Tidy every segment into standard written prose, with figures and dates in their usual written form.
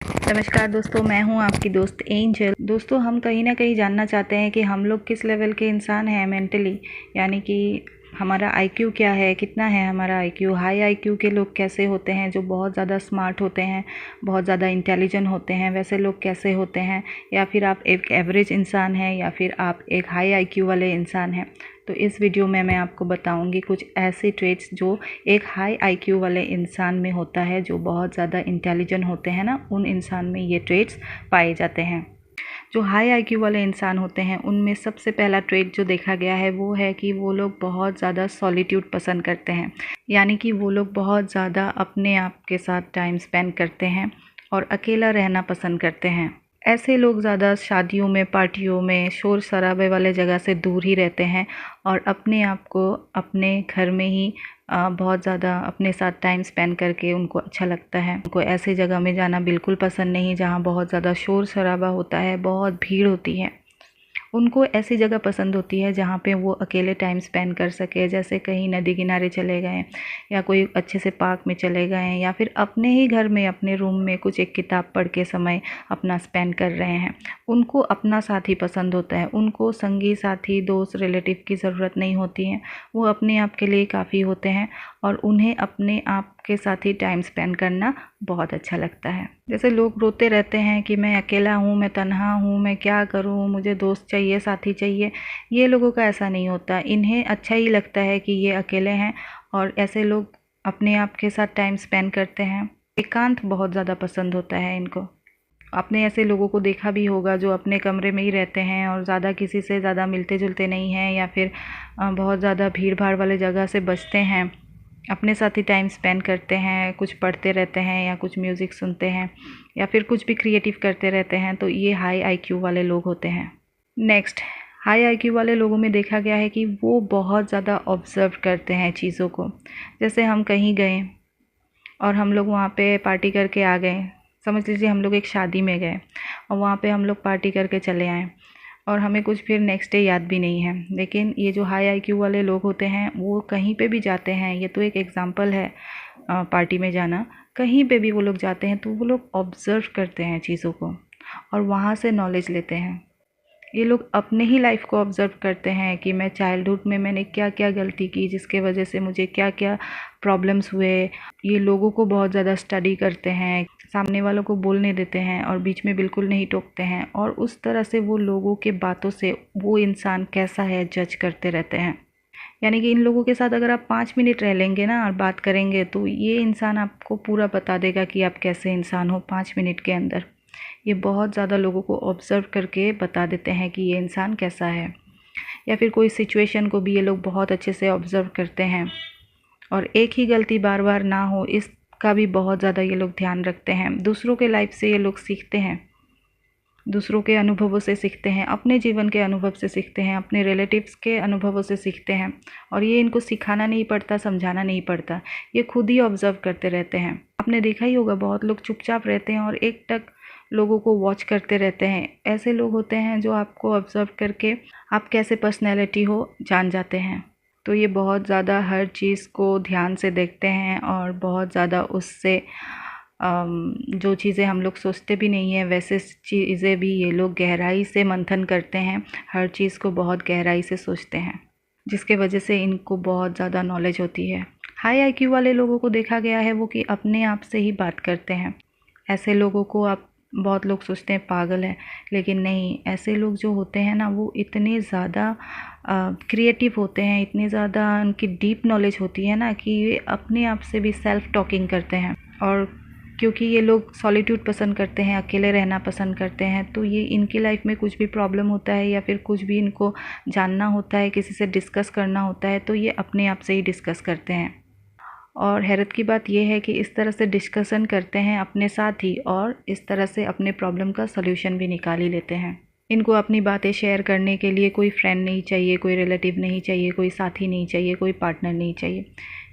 नमस्कार दोस्तों, मैं हूं आपकी दोस्त एंजल। दोस्तों, हम कहीं ना कहीं जानना चाहते हैं कि हम लोग किस लेवल के इंसान हैं मेंटली, यानी कि हमारा आईक्यू क्या है, कितना है हमारा आईक्यू। हाई आईक्यू के लोग कैसे होते हैं, जो बहुत ज़्यादा स्मार्ट होते हैं, बहुत ज़्यादा इंटेलिजेंट होते हैं, वैसे लोग कैसे होते हैं। या फिर आप एक एवरेज इंसान हैं, या फिर आप एक हाई आईक्यू वाले इंसान हैं। तो इस वीडियो में मैं आपको बताऊंगी कुछ ऐसे ट्रेट्स जो एक हाई आईक्यू वाले इंसान में होता है, जो बहुत ज़्यादा इंटेलिजेंट होते हैं ना, उन इंसान में ये ट्रेट्स पाए जाते हैं। जो हाई आईक्यू वाले इंसान होते हैं उनमें सबसे पहला ट्रेट जो देखा गया है वो है कि वो लोग बहुत ज़्यादा सॉलिट्यूड पसंद करते हैं, यानी कि वो लोग बहुत ज़्यादा अपने आप के साथ टाइम स्पेंड करते हैं और अकेला रहना पसंद करते हैं। ऐसे लोग ज़्यादा शादियों में, पार्टियों में, शोर शराबे वाले जगह से दूर ही रहते हैं और अपने आप को अपने घर में ही बहुत ज़्यादा अपने साथ टाइम स्पेंड करके उनको अच्छा लगता है। उनको ऐसी जगह में जाना बिल्कुल पसंद नहीं जहाँ बहुत ज़्यादा शोर शराबा होता है, बहुत भीड़ होती है। उनको ऐसी जगह पसंद होती है जहाँ पे वो अकेले टाइम स्पेंड कर सके, जैसे कहीं नदी किनारे चले गए या कोई अच्छे से पार्क में चले गए, या फिर अपने ही घर में अपने रूम में कुछ एक किताब पढ़ के समय अपना स्पेंड कर रहे हैं। उनको अपना साथी पसंद होता है, उनको संगी साथी दोस्त रिलेटिव की ज़रूरत नहीं होती है। वो अपने आप के लिए काफ़ी होते हैं और उन्हें अपने आप के साथ ही टाइम स्पेंड करना बहुत अच्छा लगता है। जैसे लोग रोते रहते हैं कि मैं अकेला हूँ, मैं तन्हा हूँ, मैं क्या करूँ, मुझे दोस्त चाहिए, साथी चाहिए। ये लोगों का ऐसा नहीं होता, इन्हें अच्छा ही लगता है कि ये अकेले हैं और ऐसे लोग अपने आप के साथ टाइम स्पेंड करते हैं। एकांत बहुत ज़्यादा पसंद होता है इनको। आपने ऐसे लोगों को देखा भी होगा जो अपने कमरे में ही रहते हैं और ज़्यादा किसी से ज़्यादा मिलते जुलते नहीं हैं, या फिर बहुत ज़्यादा भीड़ भाड़ वाले जगह से बचते हैं, अपने साथ ही टाइम स्पेंड करते हैं, कुछ पढ़ते रहते हैं या कुछ म्यूज़िक सुनते हैं या फिर कुछ भी क्रिएटिव करते रहते हैं। तो ये हाई आईक्यू वाले लोग होते हैं। नेक्स्ट, हाई आईक्यू वाले लोगों में देखा गया है कि वो बहुत ज़्यादा ऑब्ज़र्व करते हैं चीज़ों को। जैसे हम कहीं गए और हम लोग वहाँ पे पार्टी करके आ गए, समझ लीजिए हम लोग एक शादी में गए और वहाँ पे हम लोग पार्टी करके चले आए और हमें कुछ फिर नेक्स्ट डे याद भी नहीं है। लेकिन ये जो हाई आईक्यू वाले लोग होते हैं वो कहीं पे भी जाते हैं, ये तो एक एग्जांपल है पार्टी में जाना, कहीं पे भी वो लोग जाते हैं तो वो लोग ऑब्ज़र्व करते हैं चीज़ों को और वहाँ से नॉलेज लेते हैं। ये लोग अपने ही लाइफ को ऑब्ज़र्व करते हैं कि मैं चाइल्डहुड में मैंने क्या क्या गलती की जिसके वजह से मुझे क्या क्या प्रॉब्लम्स हुए। ये लोगों को बहुत ज़्यादा स्टडी करते हैं, सामने वालों को बोलने देते हैं और बीच में बिल्कुल नहीं टोकते हैं, और उस तरह से वो लोगों के बातों से वो इंसान कैसा है जज करते रहते हैं। यानी कि इन लोगों के साथ अगर आप 5 मिनट रह लेंगे ना और बात करेंगे तो ये इंसान आपको पूरा बता देगा कि आप कैसे इंसान हो 5 मिनट के अंदर। ये बहुत ज़्यादा लोगों को ऑब्ज़र्व करके बता देते हैं कि ये इंसान कैसा है। या फिर कोई सिचुएशन को भी ये लोग बहुत अच्छे से ऑब्ज़र्व करते हैं और एक ही गलती बार बार ना हो इसका भी बहुत ज़्यादा ये लोग ध्यान रखते हैं। दूसरों के लाइफ से ये लोग सीखते हैं, दूसरों के अनुभवों से सीखते हैं, अपने जीवन के अनुभव से सीखते हैं, अपने रिलेटिव्स के अनुभवों से सीखते हैं। और ये इनको सिखाना नहीं पड़ता, समझाना नहीं पड़ता, ये खुद ही ऑब्ज़र्व करते रहते हैं। आपने देखा ही होगा बहुत लोग चुपचाप रहते हैं और एकटक लोगों को वॉच करते रहते हैं। ऐसे लोग होते हैं जो आपको ऑब्ज़र्व करके आप कैसे पर्सनैलिटी हो जान जाते हैं। तो ये बहुत ज़्यादा हर चीज़ को ध्यान से देखते हैं और बहुत ज़्यादा उससे जो चीज़ें हम लोग सोचते भी नहीं हैं वैसे चीज़ें भी ये लोग गहराई से मंथन करते हैं, हर चीज़ को बहुत गहराई से सोचते हैं, जिसके वजह से इनको बहुत ज़्यादा नॉलेज होती है। हाई आईक्यू वाले लोगों को देखा गया है वो कि अपने आप से ही बात करते हैं। ऐसे लोगों को आप बहुत लोग सोचते हैं पागल है, लेकिन नहीं, ऐसे लोग जो होते हैं ना वो इतने ज़्यादा क्रिएटिव होते हैं, इतनी ज़्यादा उनकी डीप नॉलेज होती है ना कि ये अपने आप से भी सेल्फ टॉकिंग करते हैं। और क्योंकि ये लोग सॉलिट्यूड पसंद करते हैं, अकेले रहना पसंद करते हैं, तो ये इनकी लाइफ में कुछ भी प्रॉब्लम होता है या फिर कुछ भी इनको जानना होता है, किसी से डिस्कस करना होता है, तो ये अपने आप से ही डिस्कस करते हैं। और हैरत की बात यह है कि इस तरह से डिस्कशन करते हैं अपने साथ ही और इस तरह से अपने प्रॉब्लम का सल्यूशन भी निकाल ही लेते हैं। इनको अपनी बातें शेयर करने के लिए कोई फ्रेंड नहीं चाहिए, कोई रिलेटिव नहीं चाहिए, कोई साथी नहीं चाहिए, कोई पार्टनर नहीं चाहिए।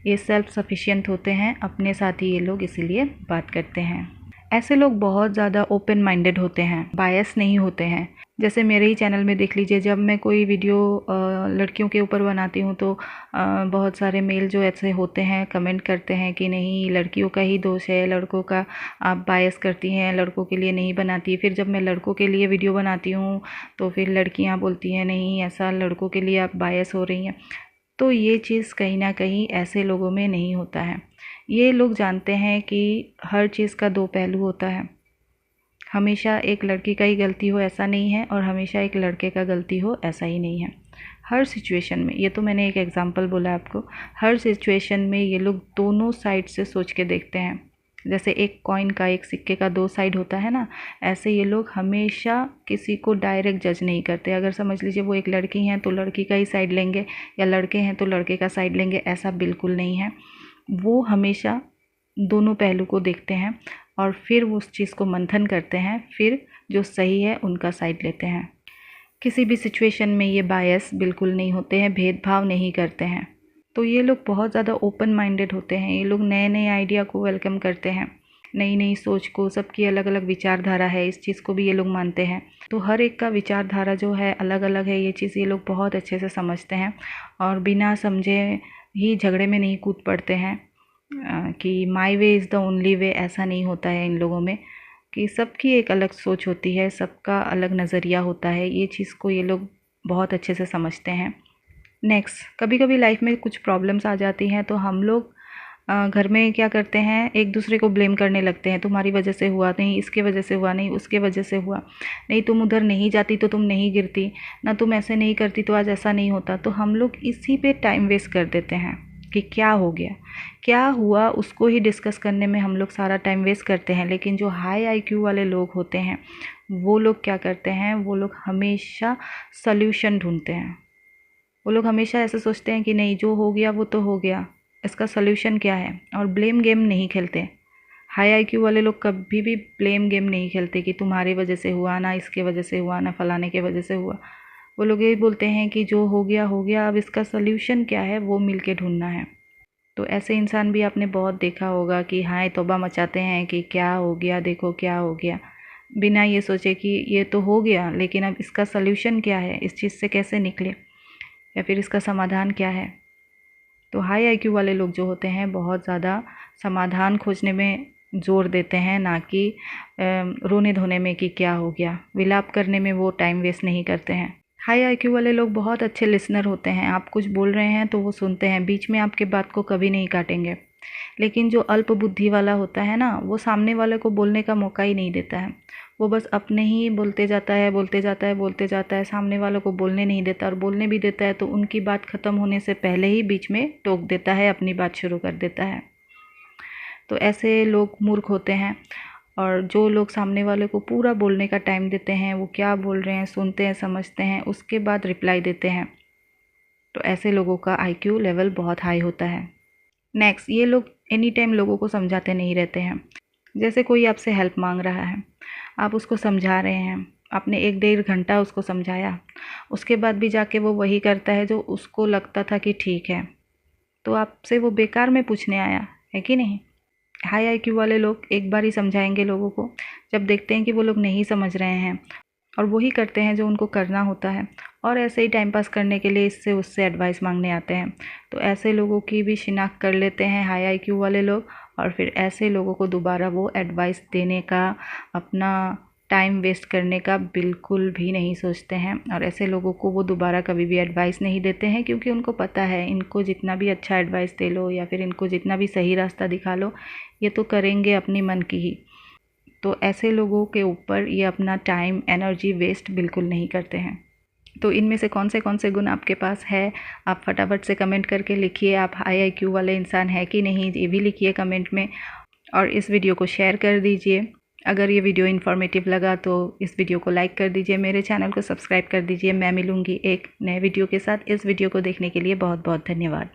ये सेल्फ सफिशिएंट होते हैं, अपने साथ ही ये लोग इसीलिए बात करते हैं। ऐसे लोग बहुत ज़्यादा ओपन माइंडेड होते हैं, बायस नहीं होते हैं। जैसे मेरे ही चैनल में देख लीजिए, जब मैं कोई वीडियो लड़कियों के ऊपर बनाती हूँ तो बहुत सारे मेल जो ऐसे होते हैं कमेंट करते हैं कि नहीं, लड़कियों का ही दोष है, लड़कों का आप बायस करती हैं, लड़कों के लिए नहीं बनाती। फिर जब मैं लड़कों के लिए वीडियो बनाती हूँ तो फिर लड़कियाँ बोलती हैं नहीं, ऐसा लड़कों के लिए आप बायस हो रही हैं। तो ये चीज़ कहीं ना कहीं ऐसे लोगों में नहीं होता है। ये लोग जानते हैं कि हर चीज़ का दो पहलू होता है। हमेशा एक लड़की का ही गलती हो ऐसा नहीं है, और हमेशा एक लड़के का गलती हो ऐसा ही नहीं है। हर सिचुएशन में, ये तो मैंने एक एग्जांपल बोला आपको, हर सिचुएशन में ये लोग दोनों साइड से सोच के देखते हैं। जैसे एक कॉइन का, एक सिक्के का दो साइड होता है ना, ऐसे ये लोग हमेशा किसी को डायरेक्ट जज नहीं करते। अगर समझ लीजिए वो एक लड़की हैं तो लड़की का ही साइड लेंगे, या लड़के हैं तो लड़के का साइड लेंगे, ऐसा बिल्कुल नहीं है। वो हमेशा दोनों पहलू को देखते हैं और फिर वो उस चीज़ को मंथन करते हैं, फिर जो सही है उनका साइड लेते हैं। किसी भी सिचुएशन में ये बायस बिल्कुल नहीं होते हैं, भेदभाव नहीं करते हैं। तो ये लोग बहुत ज़्यादा ओपन माइंडेड होते हैं। ये लोग नए नए आइडिया को वेलकम करते हैं, नई नई सोच को। सबकी अलग अलग विचारधारा है, इस चीज़ को भी ये लोग मानते हैं। तो हर एक का विचारधारा जो है अलग अलग है, ये चीज़ ये लोग बहुत अच्छे से समझते हैं और बिना समझे ही झगड़े में नहीं कूद पड़ते हैं कि my way is the only way. ऐसा नहीं होता है इन लोगों में, कि सबकी एक अलग सोच होती है, सबका अलग नज़रिया होता है। ये चीज़ को ये लोग बहुत अच्छे से समझते हैं। नेक्स्ट, कभी कभी लाइफ में कुछ प्रॉब्लम्स आ जाती हैं तो हम लोग घर में क्या करते हैं, एक दूसरे को ब्लेम करने लगते हैं। तुम्हारी वजह से हुआ, नहीं इसके वजह से हुआ, नहीं उसके वजह से हुआ, नहीं तुम उधर नहीं जाती तो तुम नहीं गिरती, ना तुम ऐसे नहीं करती तो आज ऐसा नहीं होता। तो हम लोग इसी पे टाइम वेस्ट कर देते हैं कि क्या हो गया, क्या हुआ, उसको ही डिस्कस करने में हम लोग सारा टाइम वेस्ट करते हैं। लेकिन जो हाई आईक्यू वाले लोग होते हैं वो लोग क्या करते हैं, वो लोग हमेशा सल्यूशन ढूंढते हैं। वो लोग हमेशा ऐसे सोचते हैं कि नहीं, जो हो गया वो तो हो गया, इसका सल्यूशन क्या है। और ब्लेम गेम नहीं खेलते। हाई आईक्यू वाले लोग कभी भी ब्लेम गेम नहीं खेलते कि तुम्हारी वजह से हुआ, ना इसके वजह से हुआ, ना फलाने के वजह से हुआ। वो लोग यही बोलते हैं कि जो हो गया, अब इसका सल्यूशन क्या है वो मिल के ढूंढना है। तो ऐसे इंसान भी आपने बहुत देखा होगा कि हाय तौबा मचाते हैं कि क्या हो गया, देखो क्या हो गया, बिना ये सोचे कि ये तो हो गया, लेकिन अब इसका सल्यूशन क्या है, इस चीज़ से कैसे निकले, या फिर इसका समाधान क्या है। तो हाई आईक्यू वाले लोग जो होते हैं बहुत ज़्यादा समाधान खोजने में जोर देते हैं, ना कि रोने धोने में कि क्या हो गया, विलाप करने में वो टाइम वेस्ट नहीं करते हैं। हाई आईक्यू वाले लोग बहुत अच्छे लिसनर होते हैं। आप कुछ बोल रहे हैं तो वो सुनते हैं, बीच में आपके बात को कभी नहीं काटेंगे। लेकिन जो अल्प बुद्धि वाला होता है ना, वो सामने वाले को बोलने का मौका ही नहीं देता है। वो बस अपने ही बोलते जाता है, बोलते जाता है, बोलते जाता है, सामने वालों को बोलने नहीं देता। और बोलने भी देता है तो उनकी बात ख़त्म होने से पहले ही बीच में टोक देता है, अपनी बात शुरू कर देता है। तो ऐसे लोग मूर्ख होते हैं। और जो लोग सामने वाले को पूरा बोलने का टाइम देते हैं, वो क्या बोल रहे हैं सुनते हैं, समझते हैं, उसके बाद रिप्लाई देते हैं, तो ऐसे लोगों का आईक्यू लेवल बहुत हाई होता है। नेक्स्ट, ये लोग एनी टाइम लोगों को समझाते नहीं रहते हैं। जैसे कोई आपसे हेल्प मांग रहा है, आप उसको समझा रहे हैं, आपने 1-1.5 घंटा उसको समझाया, उसके बाद भी जाके वो वही करता है जो उसको लगता था कि ठीक है, तो आपसे वो बेकार में पूछने आया है कि नहीं। हाई आईक्यू वाले लोग एक बार ही समझाएंगे लोगों को, जब देखते हैं कि वो लोग नहीं समझ रहे हैं, और वही करते हैं जो उनको करना होता है, और ऐसे ही टाइम पास करने के लिए इससे उससे एडवाइस मांगने आते हैं। तो ऐसे लोगों की भी शिनाख्त कर लेते हैं हाई आईक्यू वाले लोग, और फिर ऐसे लोगों को दोबारा वो एडवाइस देने का, अपना टाइम वेस्ट करने का बिल्कुल भी नहीं सोचते हैं। और ऐसे लोगों को वो दोबारा कभी भी एडवाइस नहीं देते हैं, क्योंकि उनको पता है इनको जितना भी अच्छा एडवाइस दे लो या फिर इनको जितना भी सही रास्ता दिखा लो, ये तो करेंगे अपनी मन की ही। तो ऐसे लोगों के ऊपर ये अपना टाइम एनर्जी वेस्ट बिल्कुल नहीं करते हैं। तो इनमें से कौन से गुण आपके पास है, आप फटाफट से कमेंट करके लिखिए। आप हाई आईक्यू वाले इंसान है कि नहीं, ये भी लिखिए कमेंट में। और इस वीडियो को शेयर कर दीजिए। अगर ये वीडियो इन्फॉर्मेटिव लगा तो इस वीडियो को लाइक कर दीजिए, मेरे चैनल को सब्सक्राइब कर दीजिए। मैं मिलूँगी एक नए वीडियो के साथ। इस वीडियो को देखने के लिए बहुत बहुत धन्यवाद।